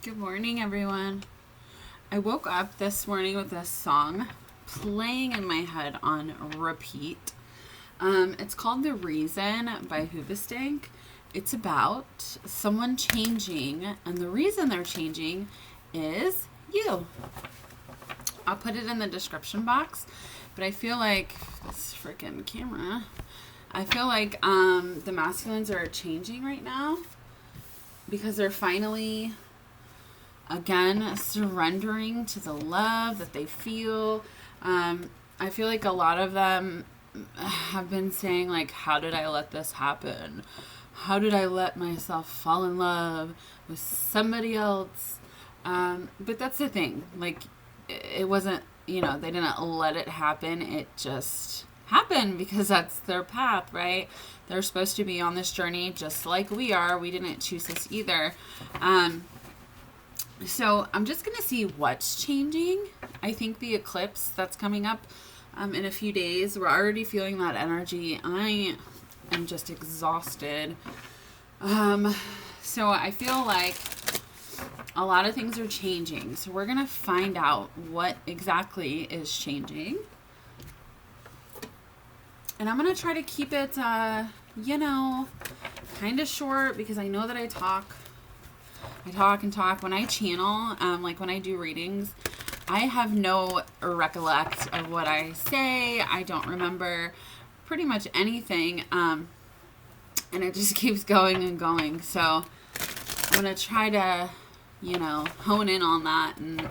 Good morning, everyone. I woke up this morning with this song playing in my head on repeat. It's called The Reason by Hoobastank. It's about someone changing, and the reason they're changing is you. I'll put it in the description box, but I feel like this freaking camera, I feel like the masculines are changing right now because they're finally again surrendering to the love that they feel. I feel like a lot of them have been saying, like, how did I let this happen? How did I let myself fall in love with somebody else? But that's the thing, like, it wasn't, they didn't let it happen. It just happened because that's their path, right? They're supposed to be on this journey just like we are. We didn't choose this either. So I'm just going to see what's changing. I think the eclipse that's coming up in a few days, we're already feeling that energy. I am just exhausted. So I feel like a lot of things are changing. So we're going to find out what exactly is changing. And I'm going to try to keep it, kind of short because I know that I talk and talk. When I channel, like when I do readings, I have no recollect of what I say. I don't remember pretty much anything. And it just keeps going and going. So I'm going to try to, hone in on that and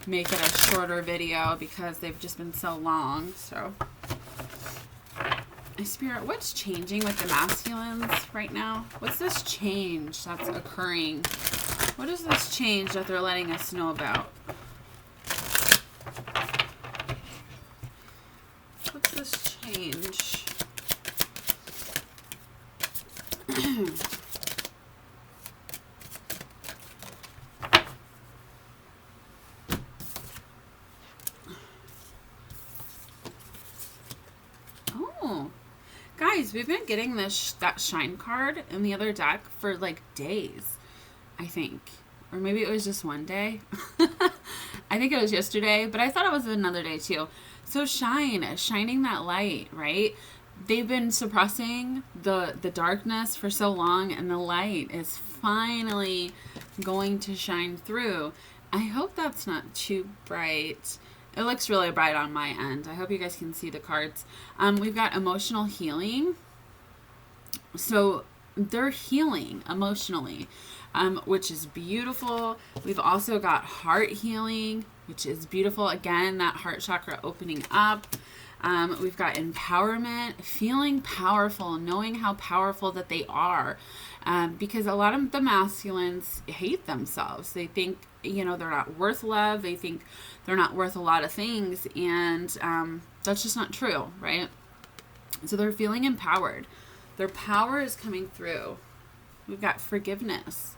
make it a shorter video because they've just been so long. So, Spirit, what's changing with the masculines right now? What's this change that's occurring? What is this change that they're letting us know about? What's this change? Oh, guys, we've been getting that shine card in the other deck for like days, I think. Or maybe it was just one day. I think it was yesterday, but I thought it was another day too. So shining that light, right? They've been suppressing the darkness for so long, and the light is finally going to shine through. I hope that's not too bright. It looks really bright on my end. I hope you guys can see the cards. We've got emotional healing. So they're healing emotionally, which is beautiful. We've also got heart healing, which is beautiful. Again, that heart chakra opening up. We've got empowerment, feeling powerful, knowing how powerful that they are. Because a lot of the masculines hate themselves. They think, they're not worth love. They think they're not worth a lot of things. And that's just not true, right? So they're feeling empowered. Their power is coming through. We've got forgiveness.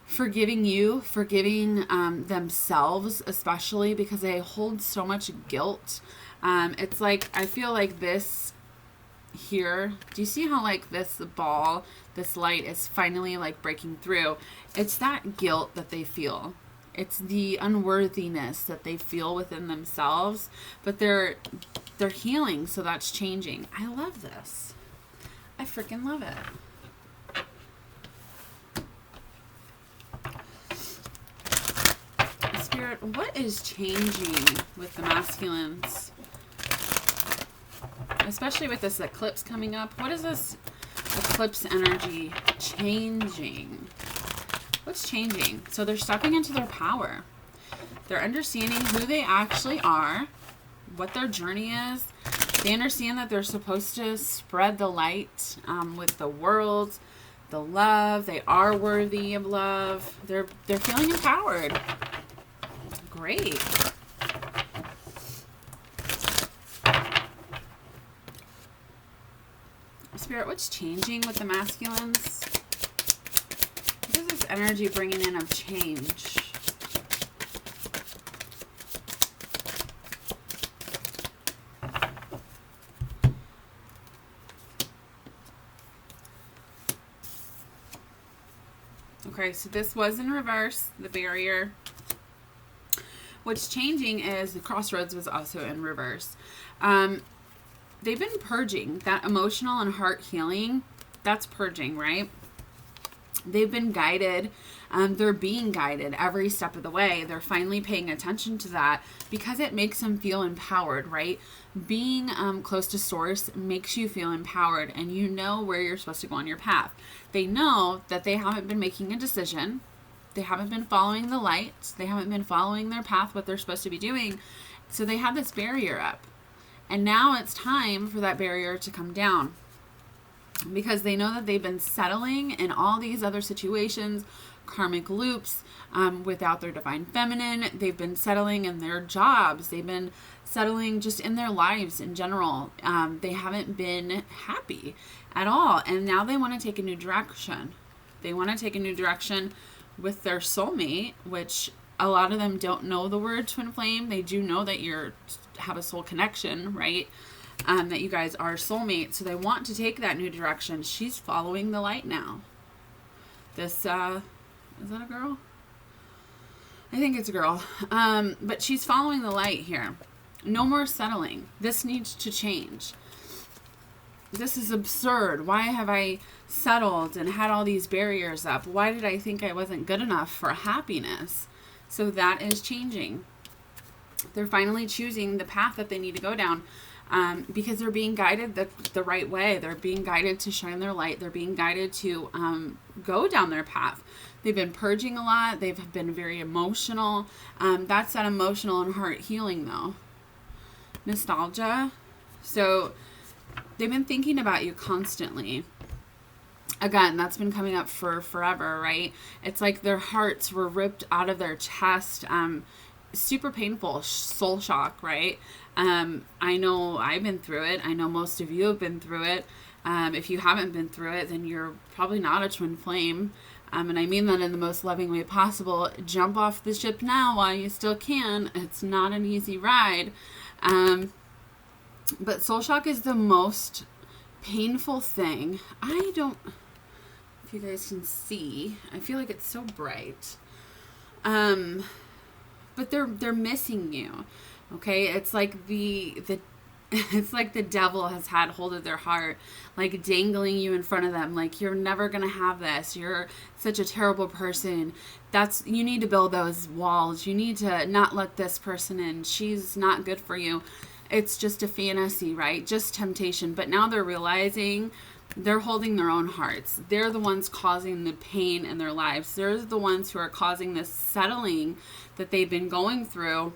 Forgiving you, forgiving themselves, especially because they hold so much guilt. It's like, I feel like this here, do you see how like this ball, this light is finally like breaking through? It's that guilt that they feel. It's the unworthiness that they feel within themselves, but they're healing, so that's changing. I love this. I freaking love it. Spirit, what is changing with the masculines? Especially with this eclipse coming up. What is this eclipse energy changing? What's changing? So they're stepping into their power. They're understanding who they actually are, what their journey is. They understand that they're supposed to spread the light with the world, the love. They are worthy of love. They're feeling empowered. Great. Spirit, what's changing with the masculines? What is this energy bringing in of change? Okay, Okay, so this was in reverse, the barrier. What's changing is the crossroads was also in reverse. They've been purging. That emotional and heart healing, that's purging, right? They've been guided. They're being guided every step of the way. They're finally paying attention to that because it makes them feel empowered, right? Being close to source makes you feel empowered, and you know where you're supposed to go on your path. They know that they haven't been making a decision. They haven't been following the light. They haven't been following their path, what they're supposed to be doing. So they have this barrier up. And now it's time for that barrier to come down, because they know that they've been settling in all these other situations, karmic loops, without their divine feminine. They've been settling in their jobs. They've been settling just in their lives in general. They haven't been happy at all. And now they want to take a new direction. They want to take a new direction with their soulmate, which a lot of them don't know the word twin flame. They do know that you have a soul connection, right? That you guys are soulmates. So they want to take that new direction. She's following the light now. This, is that a girl? I think it's a girl. But she's following the light here. No more settling. This needs to change. This is absurd. Why have I settled and had all these barriers up? Why did I think I wasn't good enough for happiness? So that is changing. They're finally choosing the path that they need to go down, because they're being guided the right way. They're being guided to shine their light. They're being guided to go down their path. They've been purging a lot. They've been very emotional. That's that emotional and heart healing, though. Nostalgia. So they've been thinking about you constantly. Again, that's been coming up for forever, right? It's like their hearts were ripped out of their chest. Super painful, soul shock, right? I know I've been through it. I know most of you have been through it. If you haven't been through it, then you're probably not a twin flame. And I mean that in the most loving way possible. Jump off the ship now while you still can. It's not an easy ride. But soul shock is the most painful thing. I don't... If you guys can see, I feel like it's so bright. But they're missing you. Okay? It's like it's like the devil has had hold of their heart, like dangling you in front of them, like you're never gonna have this. You're such a terrible person. You need to build those walls. You need to not let this person in. She's not good for you. It's just a fantasy, right? Just temptation. But now they're realizing they're holding their own hearts. They're the ones causing the pain in their lives. They're the ones who are causing this settling that they've been going through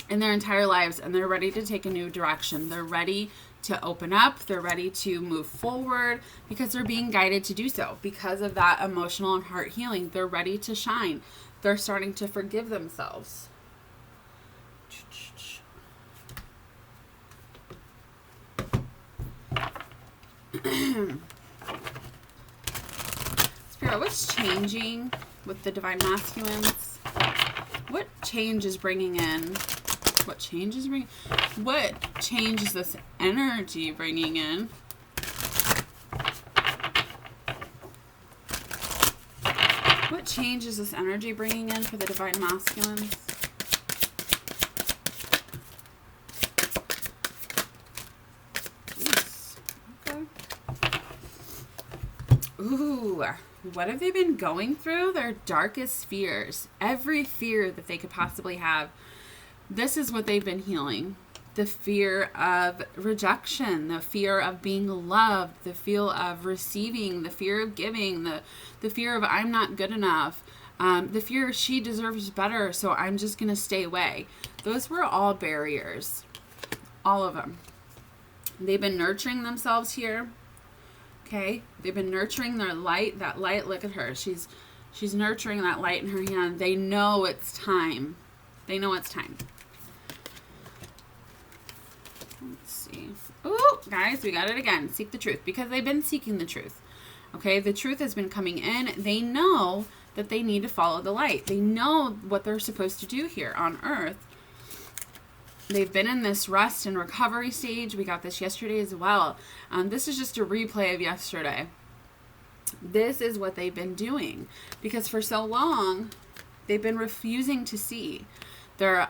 in their entire lives, and they're ready to take a new direction. They're ready to open up. They're ready to move forward because they're being guided to do so. Because of that emotional and heart healing, they're ready to shine. They're starting to forgive themselves. Spirit, what's changing with the divine masculines? What change is bringing in? What change is this energy bringing in? What change is this energy bringing in for the divine masculines? Jeez. Okay. Ooh. What have they been going through? Their darkest fears. Every fear that they could possibly have. This is what they've been healing. The fear of rejection, the fear of being loved, the fear of receiving, the fear of giving, the fear of I'm not good enough, the fear she deserves better, so I'm just going to stay away. Those were all barriers. All of them. They've been nurturing themselves here. Okay? They've been nurturing their light. That light, look at her. She's nurturing that light in her hand. They know it's time. They know it's time. Let's see. Ooh, guys, we got it again. Seek the truth. Because they've been seeking the truth. Okay? The truth has been coming in. They know that they need to follow the light. They know what they're supposed to do here on Earth. They've been in this rest and recovery stage. We got this yesterday as well. This is just a replay of yesterday. This is what they've been doing, because for so long they've been refusing to see. Their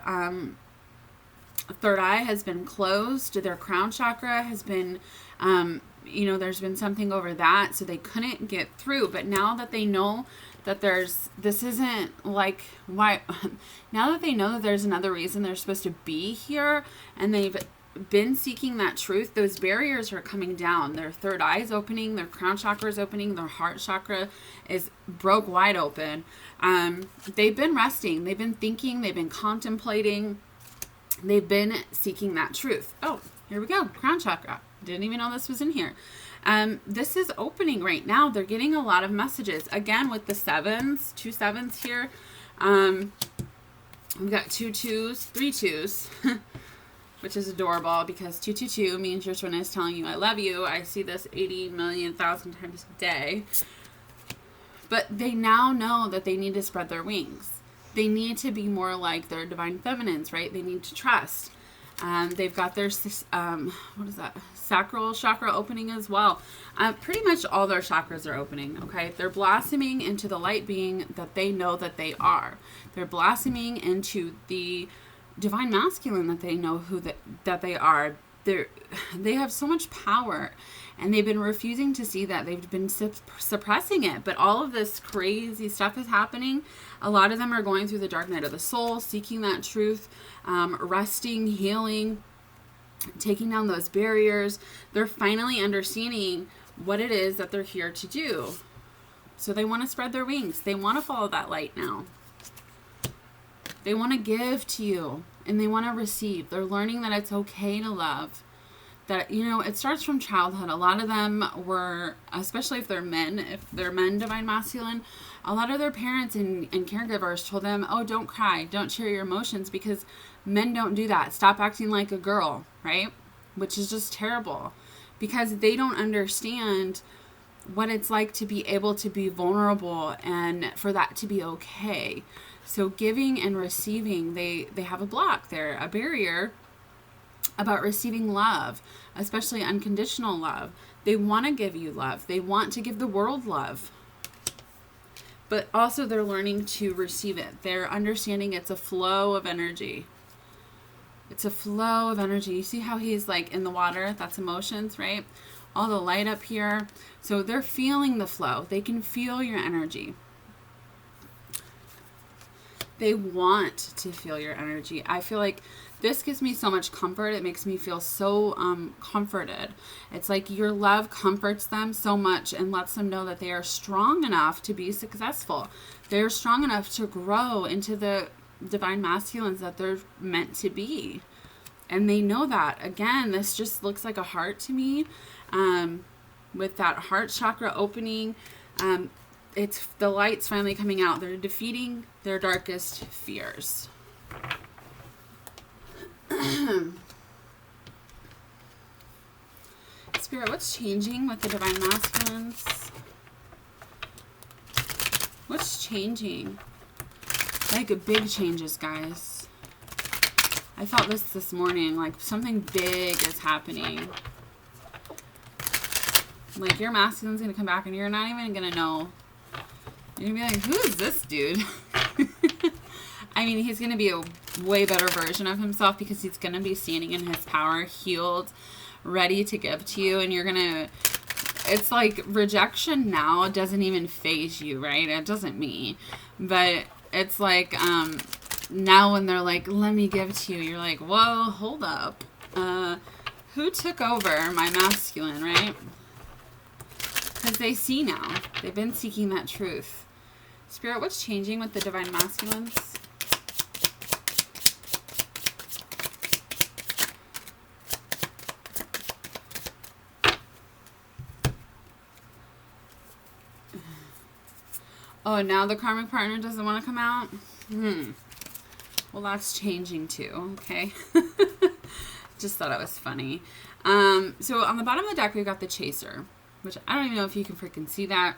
third eye has been closed. Their crown chakra has been, there's been something over that, so they couldn't get through. But now that they know that this isn't like, why, now that they know that there's another reason they're supposed to be here, and they've been seeking that truth, those barriers are coming down. Their third eye is opening, their crown chakra is opening, their heart chakra is broke wide open. They've been resting, they've been thinking, they've been contemplating, they've been seeking that truth. Oh, here we go, crown chakra. Didn't even know this was in here. This is opening right now. They're getting a lot of messages. Again, with the sevens, 2 sevens here. We've got 2 2s, 3 2s. Which is adorable, because 222 means your twin is telling you I love you. I see this 80,000,000 times a day. But they now know that they need to spread their wings. They need to be more like their divine feminines, right? They need to trust. They've got their, Sacral chakra opening as well. Pretty much all their chakras are opening, okay? They're blossoming into the light being that they know that they are. They're blossoming into the divine masculine that they know that they are. They have so much power, and they've been refusing to see that. They've been suppressing it, but all of this crazy stuff is happening. A lot of them are going through the dark night of the soul, seeking that truth, resting, healing, taking down those barriers. They're finally understanding what it is that they're here to do. So they want to spread their wings. They want to follow that light now. They want to give to you, and they want to receive. They're learning that it's okay to love. That, it starts from childhood. A lot of them were, especially if they're men divine masculine, a lot of their parents and caregivers told them, oh, don't cry, don't share your emotions, because men don't do that. Stop acting like a girl, right? Which is just terrible, because they don't understand what it's like to be able to be vulnerable and for that to be okay. So giving and receiving, they have a block there, a barrier about receiving love, especially unconditional love. They want to give you love. They want to give the world love. But also they're learning to receive it. They're understanding it's a flow of energy. It's a flow of energy. You see how he's like in the water? That's emotions, right? All the light up here. So they're feeling the flow. They can feel your energy. They want to feel your energy. I feel like this gives me so much comfort. It makes me feel so comforted. It's like your love comforts them so much and lets them know that they are strong enough to be successful. They're strong enough to grow into the divine masculines that they're meant to be. And they know that. Again, this just looks like a heart to me. With that heart chakra opening, it's the light's finally coming out. They're defeating their darkest fears. Spirit, what's changing with the divine masculines? What's changing? Like big changes, guys. I felt this morning, like something big is happening. Like your masculine's gonna come back and you're not even gonna know. You're gonna be like, who is this dude? I mean, he's gonna be a way better version of himself, because he's gonna be standing in his power, healed, ready to give to you. And you're gonna, it's like rejection now doesn't even faze you, right? It doesn't me. But it's like, now when they're like, let me give to you, you're like, whoa, hold up. Who took over my masculine, right? Because they see now. They've been seeking that truth. Spirit, what's changing with the divine masculines? Oh, now the karmic partner doesn't want to come out? Well, that's changing too, okay? Just thought it was funny. So on the bottom of the deck, we've got the Chaser, which I don't even know if you can freaking see that,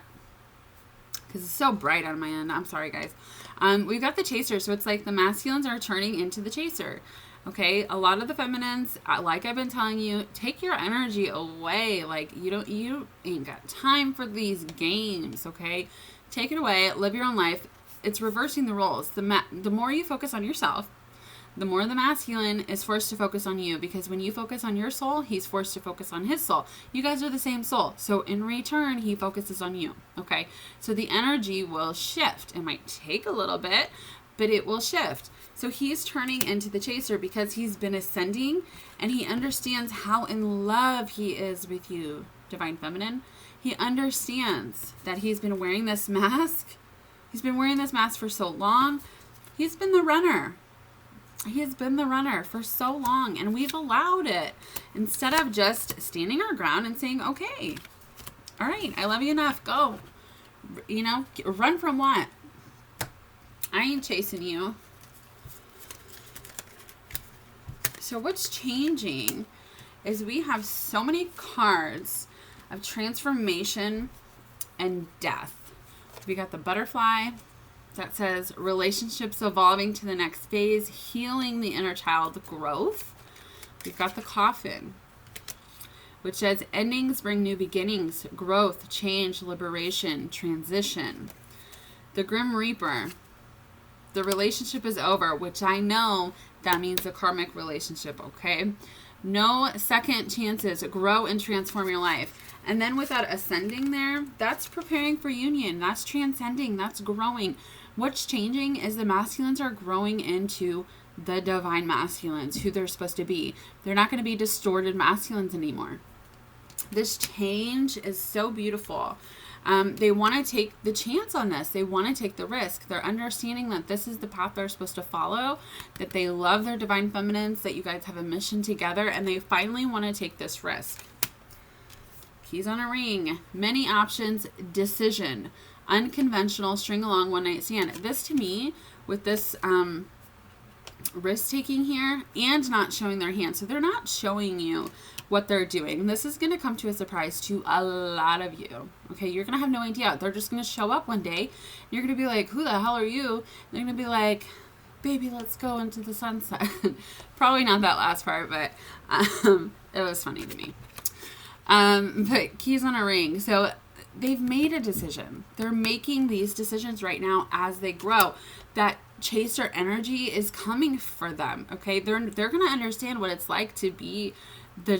because it's so bright on my end. I'm sorry, guys. We've got the Chaser, so it's like the masculines are turning into the Chaser. Okay, a lot of the feminines, like I've been telling you, take your energy away. Like you ain't got time for these games. Okay, take it away. Live your own life. It's reversing the roles. The more you focus on yourself, the more the masculine is forced to focus on you, because when you focus on your soul, he's forced to focus on his soul. You guys are the same soul. So in return, he focuses on you. Okay, so the energy will shift. It might take a little bit, but it will shift. So he's turning into the chaser because he's been ascending and he understands how in love he is with you, Divine Feminine. He understands that he's been wearing this mask. He's been wearing this mask for so long. He's been the runner. He has been the runner for so long, and we've allowed it. Instead of just standing our ground and saying, okay, all right, I love you enough, go. You know, run from what? I ain't chasing you. So what's changing is we have so many cards of transformation and death. We got the butterfly that says relationships evolving to the next phase, healing the inner child growth. We've got the coffin, which says endings bring new beginnings, growth, change, liberation, transition. The Grim Reaper, the relationship is over, which I know that means a karmic relationship, okay? No second chances. Grow and transform your life. And then with that ascending there, that's preparing for union. That's transcending. That's growing. What's changing is the masculines are growing into the divine masculines, who they're supposed to be. They're not going to be distorted masculines anymore. This change is so beautiful. They want to take the chance on this. They want to take the risk. They're understanding that this is the path they're supposed to follow, that they love their divine feminines, that you guys have a mission together, and they finally want to take this risk. Keys on a ring. Many options. Decision. Unconventional. String along. One night stand. This to me, with this risk taking here and not showing their hand. So they're not showing you what they're doing. This is going to come to a surprise to a lot of you. Okay, you're going to have no idea. They're just going to show up one day. And you're going to be like, who the hell are you? And they're going to be like, baby, let's go into the sunset. Probably not that last part, but it was funny to me. But keys on a ring. So they've made a decision. They're making these decisions right now as they grow. That chaser energy is coming for them. Okay, they're going to understand what it's like to be the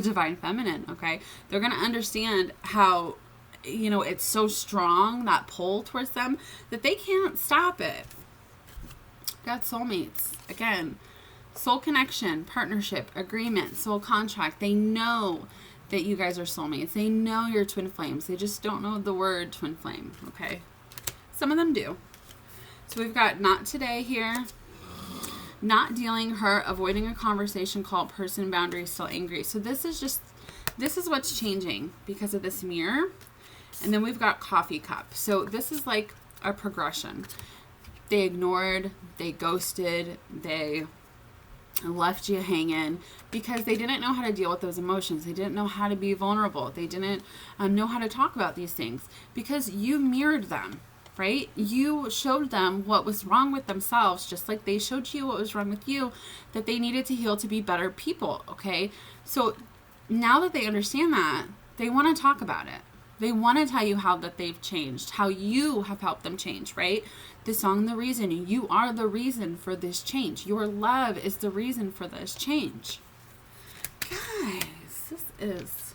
divine feminine. Okay, they're going to understand how, you know, it's so strong, that pull towards them, that they can't stop it. Got soulmates again. Soul connection, partnership, agreement, soul contract. They know that you guys are soulmates. They know you're twin flames. They just don't know the word twin flame. Okay, some of them do. So we've got not today here. Not dealing, hurt, avoiding a conversation, call, person, boundary, still angry. So this is what's changing because of this mirror. And then we've got coffee cup. So this is like a progression. They ignored, they ghosted, they left you hanging because they didn't know how to deal with those emotions. They didn't know how to be vulnerable. They didn't know how to talk about these things because you mirrored them. Right? You showed them what was wrong with themselves, just like they showed you what was wrong with you, that they needed to heal to be better people. Okay. So now that they understand that, they want to talk about it. They want to tell you how that they've changed, how you have helped them change, right? The song, The Reason, you are the reason for this change. Your love is the reason for this change. Guys, this is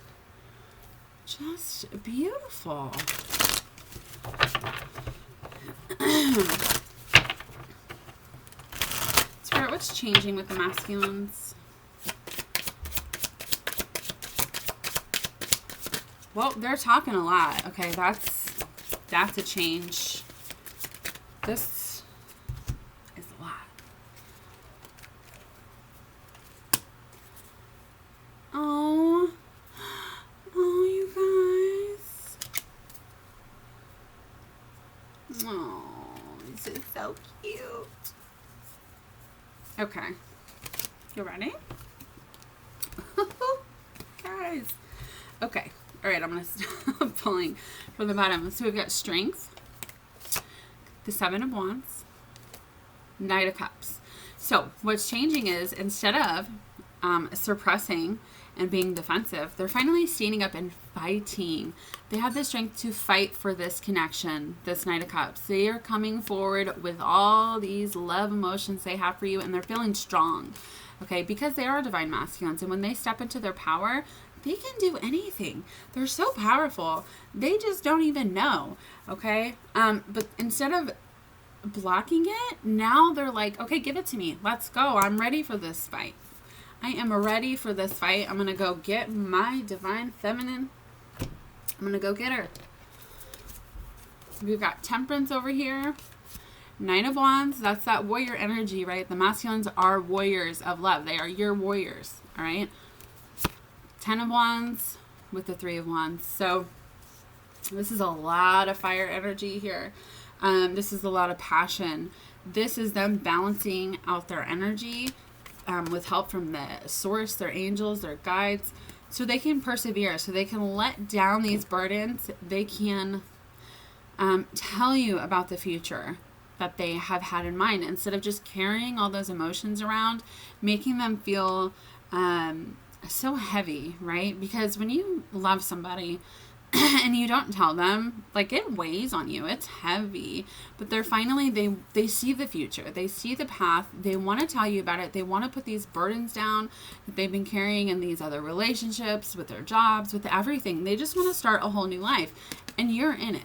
just beautiful. Spirit, what's changing with the masculines? Well, they're talking a lot. Okay, that's a change. This is a lot. Oh, you guys. Oh, this is so cute. Okay. You ready? Guys. Okay. All right, I'm going to stop pulling from the bottom. So we've got Strength, the Seven of Wands, Knight of Cups. So what's changing is, instead of suppressing and being defensive, they're finally standing up and fighting. They have the strength to fight for this connection, this Knight of Cups. They are coming forward with all these love emotions they have for you, and they're feeling strong, okay? Because they are divine masculines, and when they step into their power, they can do anything. They're so powerful. They just don't even know, okay? But instead of blocking it, now they're like, okay, give it to me. Let's go. I'm ready for this fight. I am ready for this fight. I'm going to go get my divine feminine. I'm going to go get her. We've got Temperance over here. Nine of Wands. That's that warrior energy, right? The masculines are warriors of love. They are your warriors, all right? 10 of Wands with the 3 of Wands. So this is a lot of fire energy here. This is a lot of passion. This is them balancing out their energy with help from the source, their angels, their guides, so they can persevere, so they can let down these burdens. They can tell you about the future that they have had in mind, instead of just carrying all those emotions around, making them feel so heavy, right? Because when you love somebody and you don't tell them, like, it weighs on you. It's heavy. But they're finally, they see the future. They see the path. They want to tell you about it. They want to put these burdens down that they've been carrying in these other relationships, with their jobs, with everything. They just want to start a whole new life. And you're in it.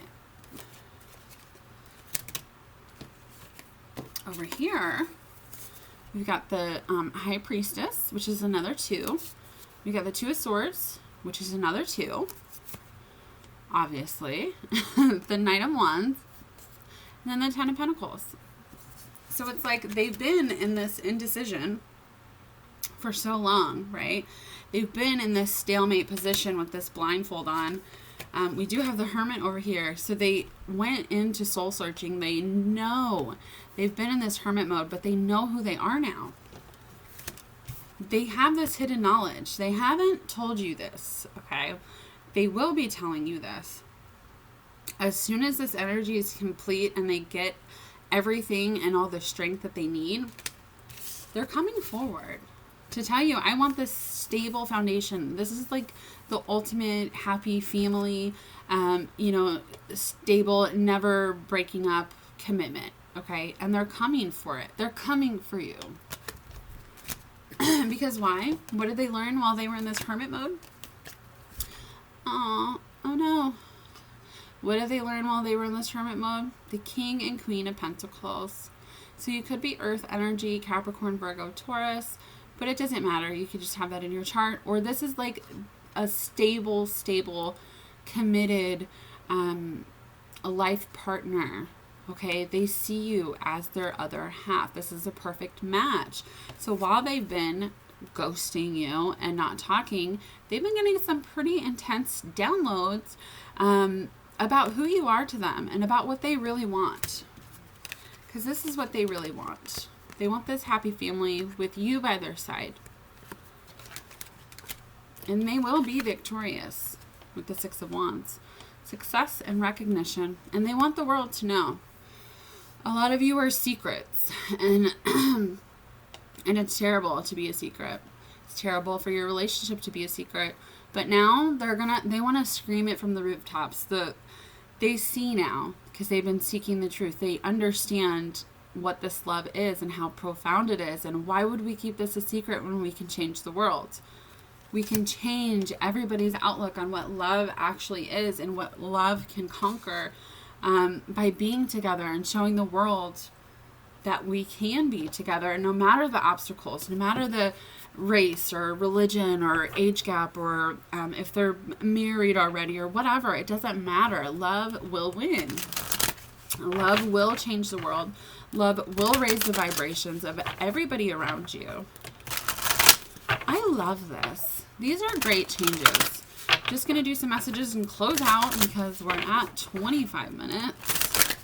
Over here, we've got the High Priestess, which is another 2. We've got the 2 of Swords, which is another 2. Obviously. The Knight of Wands. And then the 10 of Pentacles. So it's like they've been in this indecision for so long, right? They've been in this stalemate position with this blindfold on. We do have the Hermit over here. So they went into soul searching. They know. They've been in this hermit mode, but they know who they are now. They have this hidden knowledge. They haven't told you this, okay? They will be telling you this. As soon as this energy is complete and they get everything and all the strength that they need, they're coming forward to tell you, I want this stable foundation. This is like the ultimate happy family, stable, never breaking up commitment, okay? And they're coming for it. They're coming for you. Because why? What did they learn while they were in this hermit mode? Oh no. What did they learn while they were in this hermit mode? The King and Queen of Pentacles. So you could be Earth energy, Capricorn, Virgo, Taurus, but it doesn't matter. You could just have that in your chart. Or this is like a stable, committed a life partner. Okay, they see you as their other half. This is a perfect match. So while they've been ghosting you and not talking, they've been getting some pretty intense downloads about who you are to them and about what they really want. Because this is what they really want. They want this happy family with you by their side. And they will be victorious with the 6 of Wands. Success and recognition. And they want the world to know. A lot of you are secrets. And it's terrible to be a secret. It's terrible for your relationship to be a secret. But now they want to scream it from the rooftops. They see now, because they've been seeking the truth. They understand what this love is and how profound it is. And why would we keep this a secret when we can change the world? We can change everybody's outlook on what love actually is and what love can conquer by being together and showing the world that we can be together, no matter the obstacles, no matter the race or religion or age gap, or if they're married already or whatever. It doesn't matter. Love will win. Love will change the world. Love will raise the vibrations of everybody around you. I love this. These are great changes. Just going to do some messages and close out because we're at 25 minutes.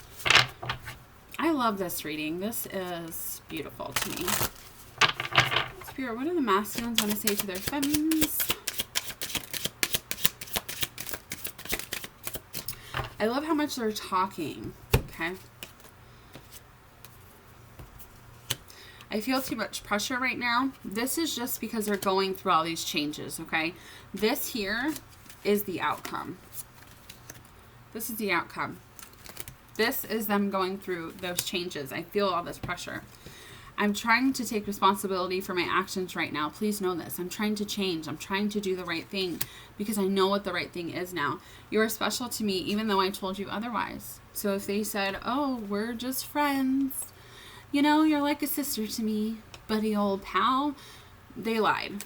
I love this reading. This is beautiful to me. Spirit, what do the masculines want to say to their femmes? I love how much they're talking. Okay. I feel too much pressure right now. This is just because they're going through all these changes, okay? This here is the outcome. This is the outcome. This is them going through those changes. I feel all this pressure. I'm trying to take responsibility for my actions right now. Please know this. I'm trying to change. I'm trying to do the right thing because I know what the right thing is now. You're special to me even though I told you otherwise. So if they said, oh, we're just friends, you know, you're like a sister to me, buddy old pal, they lied.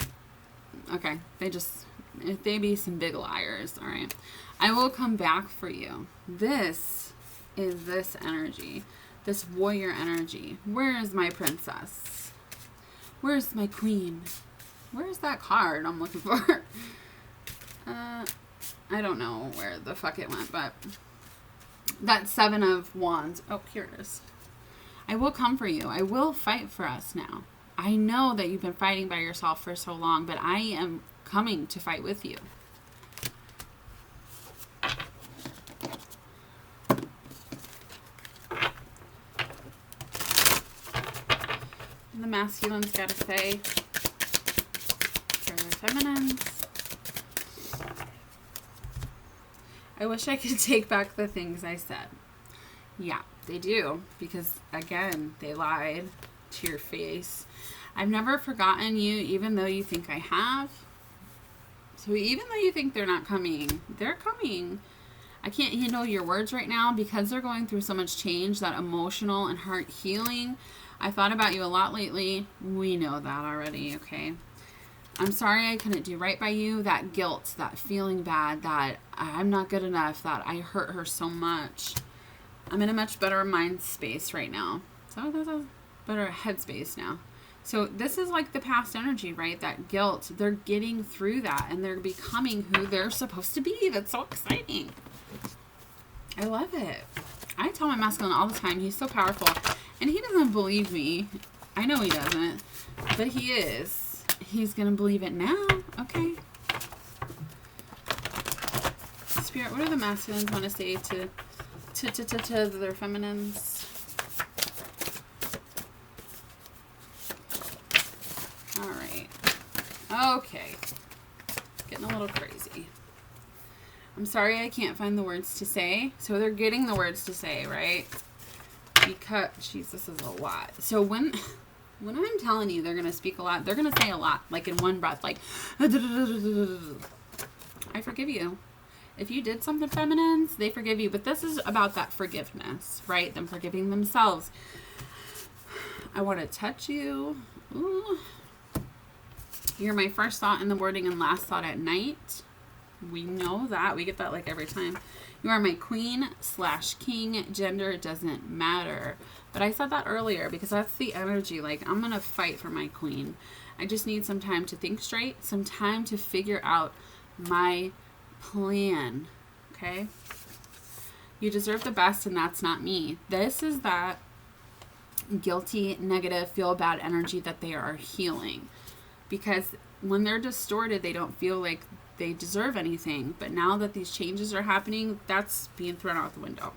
Okay, they be some big liars, all right? I will come back for you. This is this energy. This warrior energy. Where is my princess? Where's my queen? Where's that card I'm looking for? I don't know where the fuck it went, but that 7 of Wands. Oh, here it is. I will come for you. I will fight for us now. I know that you've been fighting by yourself for so long, but I am coming to fight with you. The masculines gotta say for the feminines. I wish I could take back the things I said. Yeah, they do. Because, again, they lied to your face. I've never forgotten you, even though you think I have. So even though you think they're not coming, they're coming. I can't handle your words right now because they're going through so much change, that emotional and heart healing. I thought about you a lot lately. We know that already, okay? I'm sorry I couldn't do right by you. That guilt, that feeling bad, that I'm not good enough, that I hurt her so much. I'm in a much better mind space right now. So there's a better headspace now. So this is like the past energy, right? That guilt. They're getting through that and they're becoming who they're supposed to be. That's so exciting. I love it. I tell my masculine all the time, he's so powerful. And he doesn't believe me. I know he doesn't. But he is. He's going to believe it now. Okay. Spirit, what do the masculines want to say to their feminines? All right. Okay. Getting a little crazy. I'm sorry I can't find the words to say. So they're getting the words to say, right? Because, jeez, this is a lot. So when I'm telling you they're going to speak a lot, they're going to say a lot, like in one breath, like, I forgive you. If you did something, feminines, they forgive you. But this is about that forgiveness, right? Them forgiving themselves. I want to touch you. Ooh. You're my first thought in the morning and last thought at night. We know that. We get that like every time. You are my queen/king. Gender doesn't matter. But I said that earlier because that's the energy. Like, I'm going to fight for my queen. I just need some time to think straight. Some time to figure out my plan. Okay? You deserve the best and that's not me. This is that guilty, negative, feel bad energy that they are healing. Because when they're distorted, they don't feel like they deserve anything. But now that these changes are happening, that's being thrown out the window.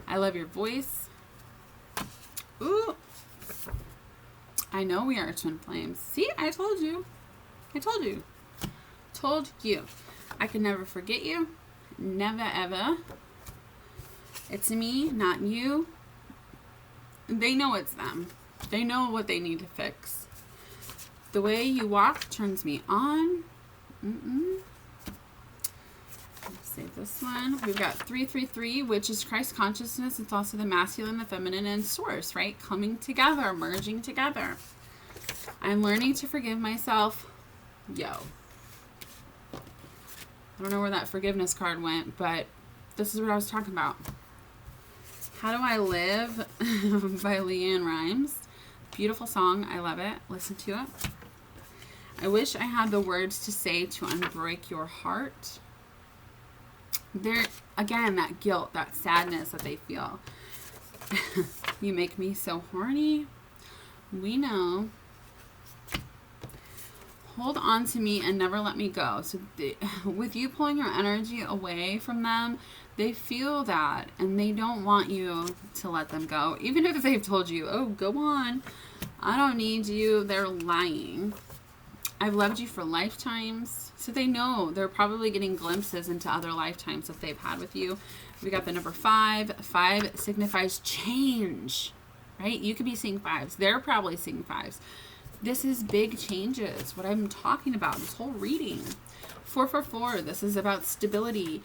I love your voice. Ooh. I know we are twin flames. See, I told you. I told you. Told you. I can never forget you. Never ever. It's me, not you. They know it's them. They know what they need to fix. The way you walk turns me on. Save this one. We've got 333, which is Christ consciousness. It's also the masculine, the feminine, and source, right? Coming together, merging together. I'm learning to forgive myself. Yo. I don't know where that forgiveness card went, but this is what I was talking about. How Do I Live by Leanne Rimes. Beautiful song. I love it. Listen to it. I wish I had the words to say to unbreak your heart. There, again, that guilt, that sadness that they feel. You make me so horny. We know. Hold on to me and never let me go. So with you pulling your energy away from them, they feel that and they don't want you to let them go. Even if they've told you, oh, go on. I don't need you. They're lying. I've loved you for lifetimes. So they know. They're probably getting glimpses into other lifetimes that they've had with you. We got the number 5. 5 signifies change, right? You could be seeing 5s. They're probably seeing 5s. This is big changes, what I'm talking about, this whole reading. 444, this is about stability,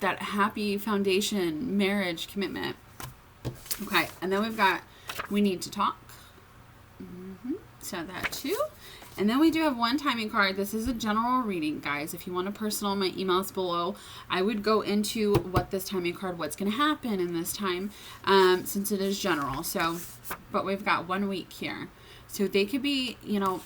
that happy foundation, marriage, commitment. Okay, and then we've got, we need to talk. So that too. And then we do have one timing card. This is a general reading, guys. If you want a personal, my email is below. I would go into what this timing card, what's going to happen in this time, since it is general. So, but we've got 1 week here. So they could be, you know,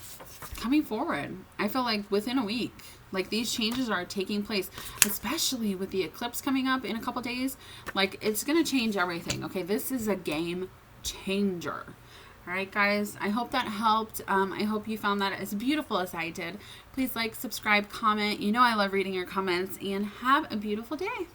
coming forward. I feel like within a week, like these changes are taking place, especially with the eclipse coming up in a couple days. Like it's going to change everything. Okay, this is a game changer. All right, guys, I hope that helped. I hope you found that as beautiful as I did. Please like, subscribe, comment. You know I love reading your comments, and have a beautiful day.